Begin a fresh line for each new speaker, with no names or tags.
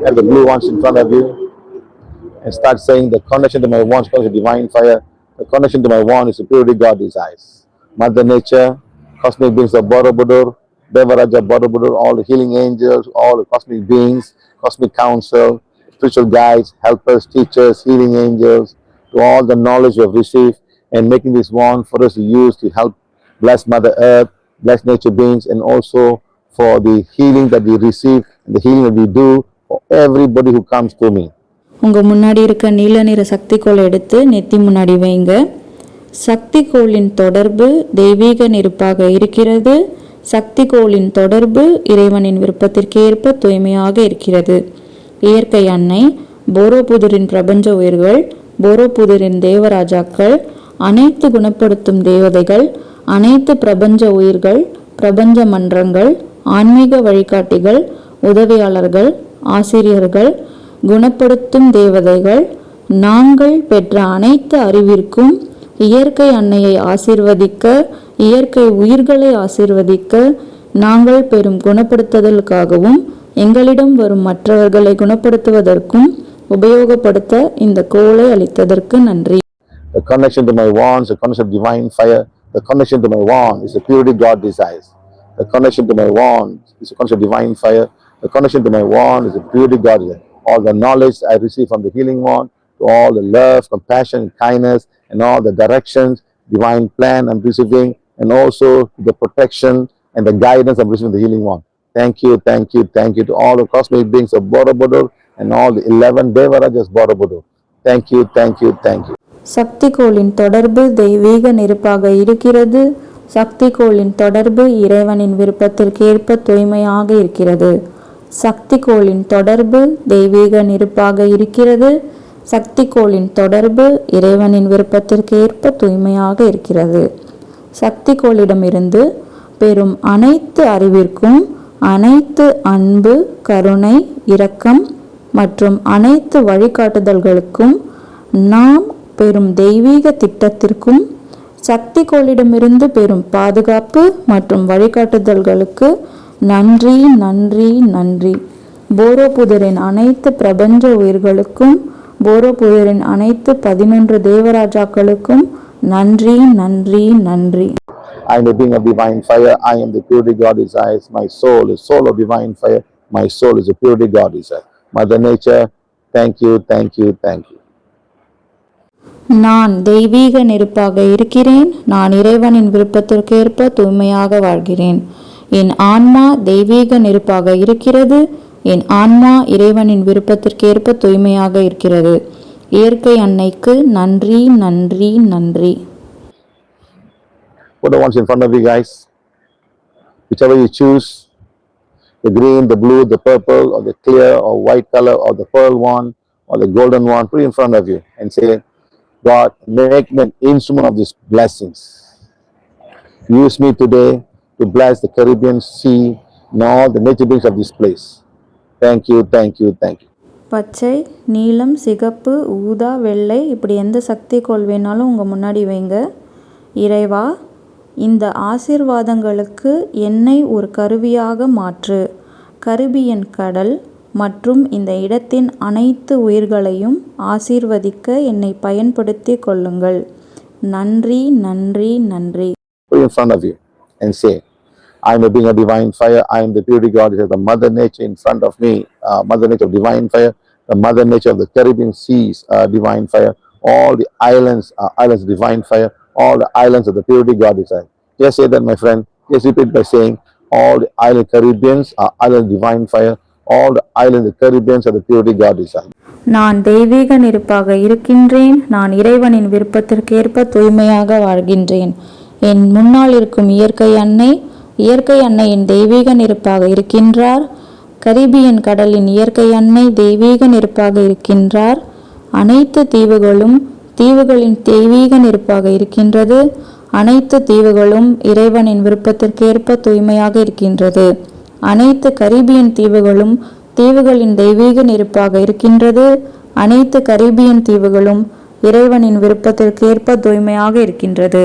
have the blue ones in front of you and start saying the connection to my wand is divine fire. The connection to my wand is the purity God desires. Mother Nature, cosmic beings of Borobudur, Devaraja Borobudur, all the healing angels, all the cosmic beings, cosmic council, spiritual guides, helpers, teachers, healing angels, to all the knowledge we have received and making this wand for us to use to help bless Mother Earth, bless nature beings, and also for the healing that we receive and the healing that we do for everybody who comes to me.
உங்கள் முன்னாடி இருக்க நீல நிற சக்தி கோலை எடுத்து நெத்தி முன்னாடி வைங்க. சக்தி கோளின் தொடர்பு தெய்வீக நெருப்பாக இருக்கிறது. சக்தி கோளின் தொடர்பு இறைவனின் விருப்பத்திற்கு ஏற்ப தூய்மையாக இருக்கிறது. இயற்கை அன்னை, போரோபுதரின் பிரபஞ்ச உயிர்கள், போரோபுதரின் தேவராஜாக்கள், அனைத்து குணப்படுத்தும் தேவதைகள், அனைத்து பிரபஞ்ச உயிர்கள், பிரபஞ்ச மன்றங்கள், ஆன்மீக வழிகாட்டிகள், உதவியாளர்கள், ஆசிரியர்கள், குணப்படுத்தும் தேவதைகள், நாங்கள் பெற்ற அனைத்து அறிவிற்கும் இயற்கை அன்னையை ஆசீர்வதிக்க, இயற்கை உயிர்களை ஆசீர்வதிக்க, நாங்கள் பெறும் குணப்படுத்துதலுக்காகவும் எங்களிடம் வரும் மற்றவர்களை குணப்படுத்துவதற்கும் உபயோகப்படுத்த இந்த கோலை அளித்ததற்கு நன்றி.
The connection to my wand is a connection of divine fire. The connection to my wand is the purity God desires. The connection to my wand is a connection of divine fire. The connection to my wand is the purity God desires. All the knowledge I receive from the healing wand, to all the love, compassion, kindness, and all the directions, divine plan I'm receiving, and also the protection and the guidance I'm receiving from the healing wand. Thank you, thank you, thank you to all the cosmic beings of Borobudur and all the 11 Devarajas Borobudur. Thank you, thank you, thank you.
சக்தி கோளின் தொடர்பு தெய்வீக நெருப்பாக இருக்கிறது. சக்தி கோளின் தொடர்பு இறைவனின் விருப்பத்திற்கு ஏற்ப தூய்மையாக இருக்கிறது. சக்தி கோளின் தொடர்பு தெய்வீக நெருப்பாக இருக்கிறது. சக்தி கோளின் தொடர்பு இறைவனின் விருப்பத்திற்கு ஏற்ப தூய்மையாக இருக்கிறது. சக்தி கோளிடமிருந்து பெறும் அனைத்து அறிவிற்கும், அனைத்து அன்பு, கருணை, இரக்கம் மற்றும் அனைத்து வழிகாட்டுதல்களுக்கும், நாம் பெறும் தெய்வீக திட்டத்திற்கும், சக்தி கோளிடமிருந்து பெறும் பாதுகாப்பு மற்றும் வழிகாட்டுதல்களுக்கு நன்றி, நன்றி, நன்றி. போரோபுதரின் அனைத்து பிரபஞ்ச உயிர்களுக்கும், போரோபுதரின் அனைத்து 11 தேவராஜாக்களுக்கும் நன்றி, நன்றி, நன்றி.
I am a being of divine fire. I am the purity God desires. My soul is soul of divine fire. My soul is the purity God desires. Mother Nature, thank you, thank you, thank you.
நான் தெய்வீக நெருப்பாக இருக்கிறேன். நான் இறைவனின் விருப்பத்திற்கு ஏற்ப தூய்மையாக வாழ்கிறேன். என் ஆன்மா தெய்வீக நெருப்பாக இருக்கிறது. என் ஆன்மா இறைவனின் விருப்பத்திற்கு ஏற்ப தூய்மையாக இருக்கிறது. இயற்கை அன்னைக்கு நன்றி, நன்றி, நன்றி.
Put the ones in front of you guys. Whichever you choose, the green, the blue, the purple, or the clear or white color, or the pearl one, or the golden one, put it in front of you and say, God, make me an instrument of these blessings. Use me today to bless the Caribbean Sea and all the nature beings of this place. Thank you, thank you, thank you.
பச்சை, நீலம், சிகப்பு, ஊதா, வெள்ளை, இப்படி எந்த சக்தி கோள் வேணாலும் உங்கள் முன்னாடி வைங்க. இறைவா, இந்த ஆசீர்வாதங்களுக்கு என்னை ஒரு கருவியாக மாற்று. கரிபியன் கடல் மற்றும் இந்த இடத்தின் அனைத்து உயிர்களையும் ஆசீர்வதிக்க என்னை பயன்படுத்தி கொள்ளுங்கள். நன்றி, நன்றி, நன்றி.
Put in front of you and say, I am a being of divine fire. I am the purity God. It is the Mother Nature in front of me. Mother Nature of divine fire. The Mother Nature of the Caribbean seas, divine fire. All the islands are islands of divine fire. All the islands of the purity God desires. Just say that, my friend. Just repeat by saying, all the island Caribbeans are islands of divine fire. All the islands of the Caribbeans are the purity God desires.
நான் தெய்வீக நெருப்பாக இருக்கின்றேன். நான் இறைவனின் விருப்பத்திற்கேற்ப தூய்மையாக வாழ்கின்றேன். என் முன்னால் இருக்கும் இயற்கை அன்னை, இயற்கை அன்னையின் தெய்வீக நெருப்பாக இருக்கின்றார். கரிபியன் கடலின் இயற்கை அன்னை தெய்வீக நெருப்பாக இருக்கின்றார். அனைத்து தீவுகளும் தீவுகளின் தெய்வீக நெருப்பாக இருக்கின்றது. அனைத்து தீவுகளும் இறைவனின் விருப்பத்திற்கேற்ப தூய்மையாக இருக்கின்றது. அனைத்து கரிபியன் தீவுகளும் தீவுகளின் தெய்வீக நெருப்பாக இருக்கின்றது. அனைத்து கரிபியன் தீவுகளும் இறைவனின் விருப்பத்திற்கேற்ப தூய்மையாக இருக்கின்றது.